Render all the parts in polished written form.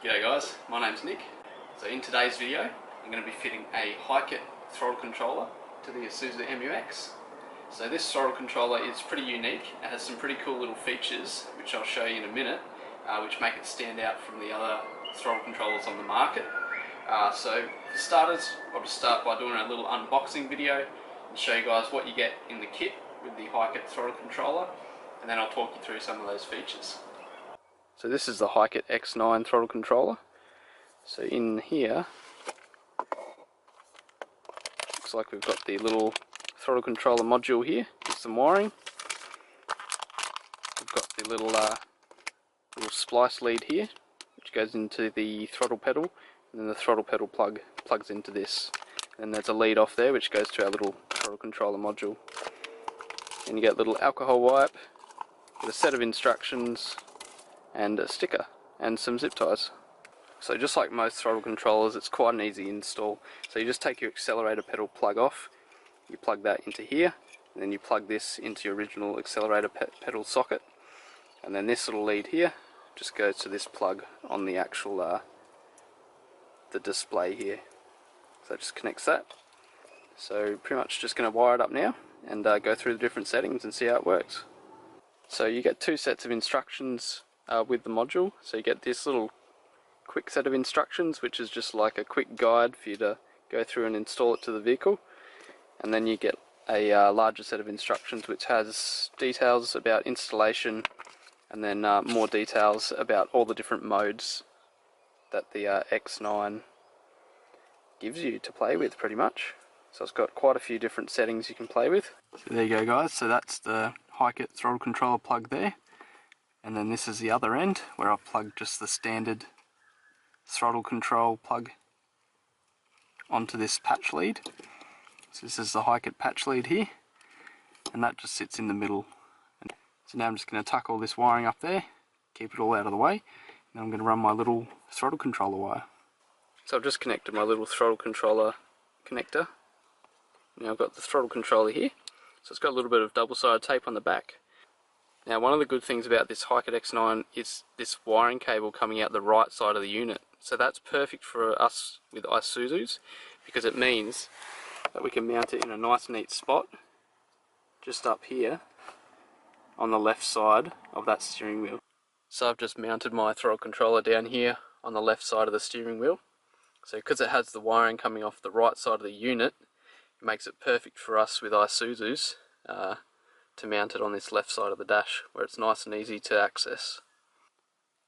G'day guys, my name's Nick. So in today's video I'm going to be fitting a HIKEIT throttle controller to the Isuzu MU-X. So this throttle controller is pretty unique. It has some pretty cool little features which I'll show you in a minute, which make it stand out from the other throttle controllers on the market. So for starters, I'll just start by doing a little unboxing video and show you guys what you get in the kit with the HIKEIT throttle controller, and then I'll talk you through some of those features. So this is the HIKEIT X9 throttle controller. So in here, looks like we've got the little throttle controller module here with some wiring. We've got the little splice lead here, which goes into the throttle pedal, and then the throttle pedal plugs into this. And there's a lead off there which goes to our little throttle controller module. And you get a little alcohol wipe, with a set of instructions, and a sticker, and some zip ties. So just like most throttle controllers, it's quite an easy install. So you just take your accelerator pedal plug off, you plug that into here, and then you plug this into your original accelerator pedal socket, and then this little lead here just goes to this plug on the actual the display here. So it just connects that. So pretty much just going to wire it up now and go through the different settings and see how it works. So you get two sets of instructions with the module. So you get this little quick set of instructions, which is just like a quick guide for you to go through and install it to the vehicle, and then you get a larger set of instructions which has details about installation, and then more details about all the different modes that the X9 gives you to play with pretty much. So it's got quite a few different settings you can play with. So there you go guys, so that's the HIKEIT throttle controller plug there. And then this is the other end, where I've plugged just the standard throttle control plug onto this patch lead. So this is the HIKEIT patch lead here, and that just sits in the middle. So now I'm just going to tuck all this wiring up there, keep it all out of the way, and then I'm going to run my little throttle controller wire. So I've just connected my little throttle controller connector. Now I've got the throttle controller here, so it's got a little bit of double-sided tape on the back. Now one of the good things about this HIKEIT X9 is this wiring cable coming out the right side of the unit. So that's perfect for us with Isuzus, because it means that we can mount it in a nice neat spot just up here on the left side of that steering wheel. So I've just mounted my throttle controller down here on the left side of the steering wheel. So because it has the wiring coming off the right side of the unit, it makes it perfect for us with Isuzus to mount it on this left side of the dash, where it's nice and easy to access.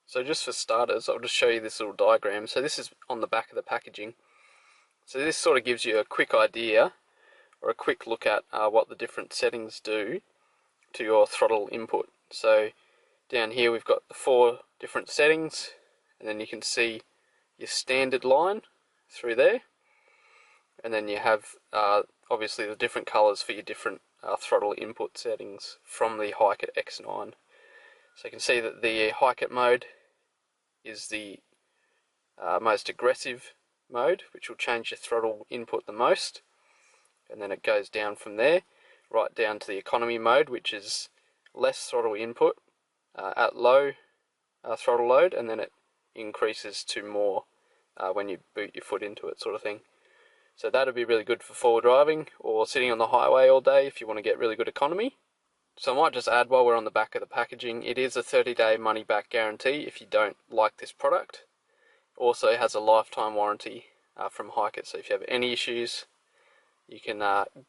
So just for starters, I'll just show you this little diagram. So this is on the back of the packaging. So this sort of gives you a quick idea, or a quick look at what the different settings do to your throttle input. So down here we've got the 4 different settings, and then you can see your standard line through there, and then you have obviously the different colours for your different throttle input settings from the HIKEIT X9. So you can see that the HIKEIT mode is the most aggressive mode, which will change your throttle input the most, and then it goes down from there right down to the economy mode, which is less throttle input at low throttle load, and then it increases to more when you boot your foot into it, sort of thing. So that would be really good for forward driving or sitting on the highway all day if you want to get really good economy. So I might just add, while we're on the back of the packaging, it is a 30-day money-back guarantee if you don't like this product. Also has a lifetime warranty from HIKEIT, so if you have any issues, you can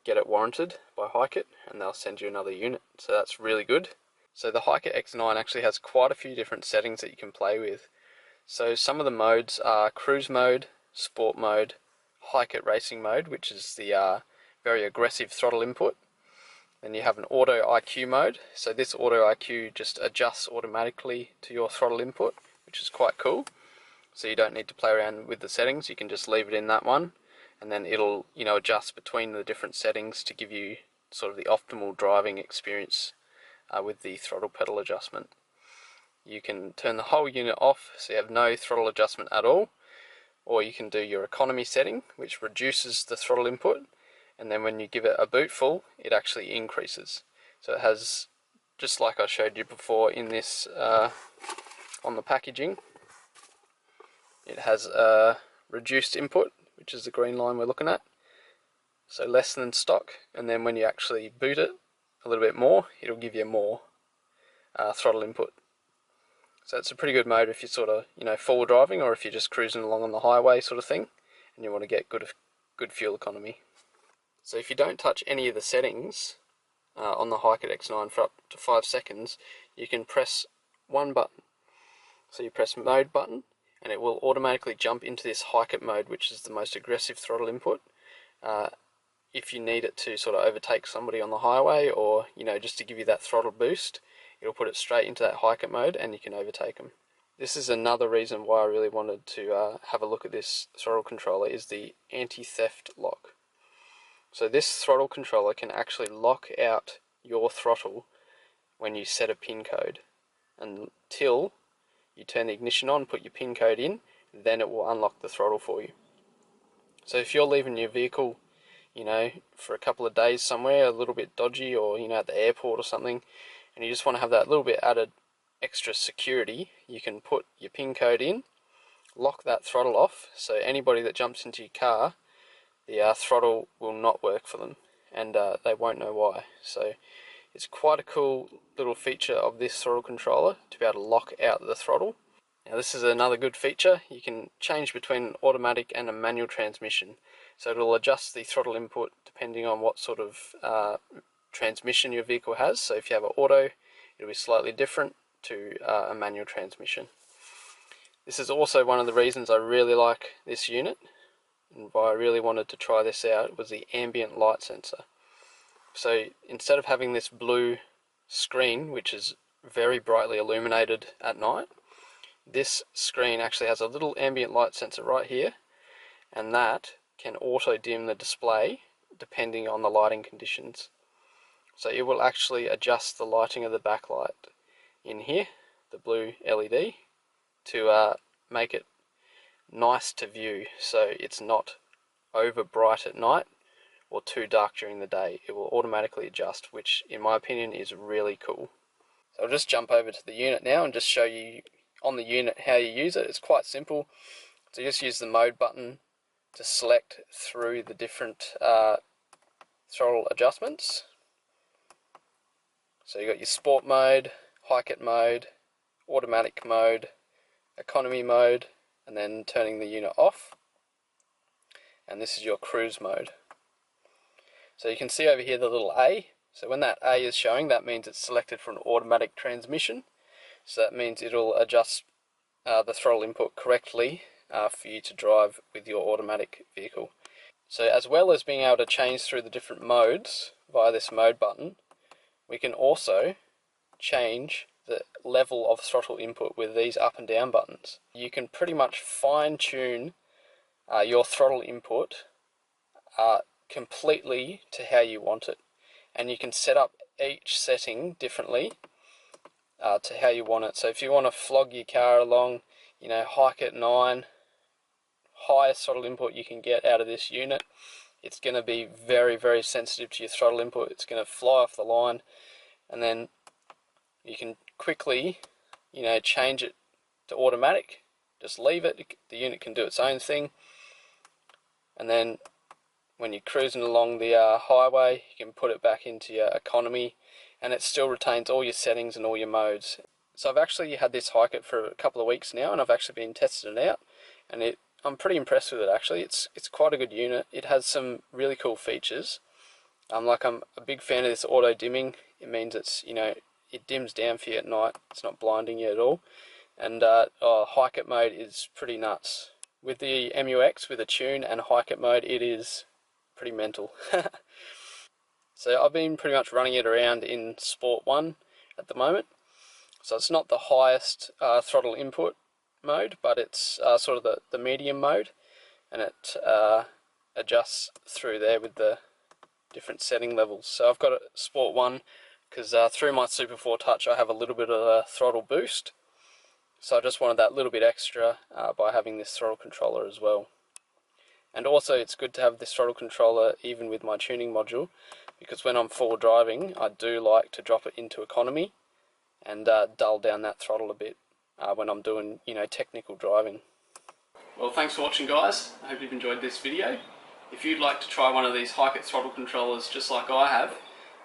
get it warranted by HIKEIT and they'll send you another unit. So that's really good. So the HIKEIT X9 actually has quite a few different settings that you can play with. So some of the modes are cruise mode, sport mode, HIKEIT racing mode, which is the very aggressive throttle input. Then you have an auto IQ mode. So this auto IQ just adjusts automatically to your throttle input, which is quite cool. So you don't need to play around with the settings, you can just leave it in that one, and then it'll adjust between the different settings to give you sort of the optimal driving experience with the throttle pedal adjustment. You can turn the whole unit off, so you have no throttle adjustment at all, or you can do your economy setting, which reduces the throttle input, and then when you give it a boot full, it actually increases. So it has, just like I showed you before in this on the packaging, it has a reduced input, which is the green line we're looking at, so less than stock, and then when you actually boot it a little bit more, it'll give you more throttle input. So it's a pretty good mode if you're sort of, four-wheel driving, or if you're just cruising along on the highway sort of thing, and you want to get good fuel economy. So if you don't touch any of the settings on the HIKEIT X9 for up to 5 seconds, you can press one button. So you press mode button, and it will automatically jump into this HIKEIT mode, which is the most aggressive throttle input. If you need it to sort of overtake somebody on the highway, or just to give you that throttle boost, it'll put it straight into that HIKEIT mode and you can overtake them. This is another reason why I really wanted to have a look at this throttle controller, is the anti-theft lock. So this throttle controller can actually lock out your throttle when you set a PIN code until you turn the ignition on, put your PIN code in, then it will unlock the throttle for you. So if you're leaving your vehicle for a couple of days somewhere a little bit dodgy, or at the airport or something, and you just want to have that little bit added extra security, you can put your PIN code in, lock that throttle off, so anybody that jumps into your car, the throttle will not work for them, and they won't know why. So it's quite a cool little feature of this throttle controller, to be able to lock out the throttle. Now this is another good feature. You can change between an automatic and a manual transmission, so it'll adjust the throttle input depending on what sort of transmission your vehicle has. So if you have an auto, it'll be slightly different to a manual transmission. This is also one of the reasons I really like this unit, and why I really wanted to try this out, was the ambient light sensor. So instead of having this blue screen, which is very brightly illuminated at night, this screen actually has a little ambient light sensor right here, and that can auto dim the display depending on the lighting conditions. So it will actually adjust the lighting of the backlight in here, the blue LED, to make it nice to view, so it's not over bright at night or too dark during the day. It will automatically adjust, which in my opinion is really cool. So I'll just jump over to the unit now and just show you on the unit how you use it. It's quite simple. So you just use the mode button to select through the different throttle adjustments. So you've got your sport mode, HIKEIT mode, automatic mode, economy mode, and then turning the unit off. And this is your cruise mode. So you can see over here the little A. So when that A is showing, that means it's selected for an automatic transmission. So that means it'll adjust the throttle input correctly for you to drive with your automatic vehicle. So as well as being able to change through the different modes via this mode button, we can also change the level of throttle input with these up and down buttons. You can pretty much fine tune your throttle input completely to how you want it, and you can set up each setting differently to how you want it. So if you want to flog your car along, HIKEIT 9, highest throttle input you can get out of this unit, it's going to be very, very sensitive to your throttle input. It's going to fly off the line, and then you can quickly change it to automatic. Just leave it, the unit can do its own thing, and then when you're cruising along the highway, you can put it back into your economy, and it still retains all your settings and all your modes. So I've actually had this HIKEIT for a couple of weeks now, and I've actually been testing it out, and I'm pretty impressed with it actually. It's quite a good unit. It has some really cool features. I'm a big fan of this auto dimming. It means it's it dims down for you at night. It's not blinding you at all. And HIKEIT mode is pretty nuts. With the MUX, with a tune and HIKEIT mode, it is pretty mental. So I've been pretty much running it around in Sport 1 at the moment. So it's not the highest throttle input mode, but it's sort of the medium mode, and it adjusts through there with the different setting levels. So I've got a Sport 1 because through my Super 4 Touch I have a little bit of a throttle boost, so I just wanted that little bit extra by having this throttle controller as well. And also it's good to have this throttle controller even with my tuning module, because when I'm forward driving I do like to drop it into economy and dull down that throttle a bit when I'm doing technical driving. Well, thanks for watching, guys. I hope you've enjoyed this video. If you'd like to try one of these HIKEIT throttle controllers just like I have,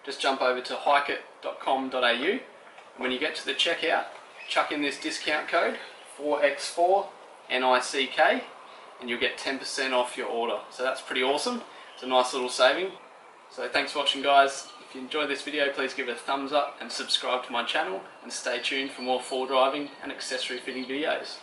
just jump over to hikeit.com.au, and when you get to the checkout, chuck in this discount code 4x4NICK, and you'll get 10% off your order. So that's pretty awesome. It's a nice little saving. So thanks for watching, guys. If you enjoyed this video, please give it a thumbs up and subscribe to my channel, and stay tuned for more 4 driving and accessory fitting videos.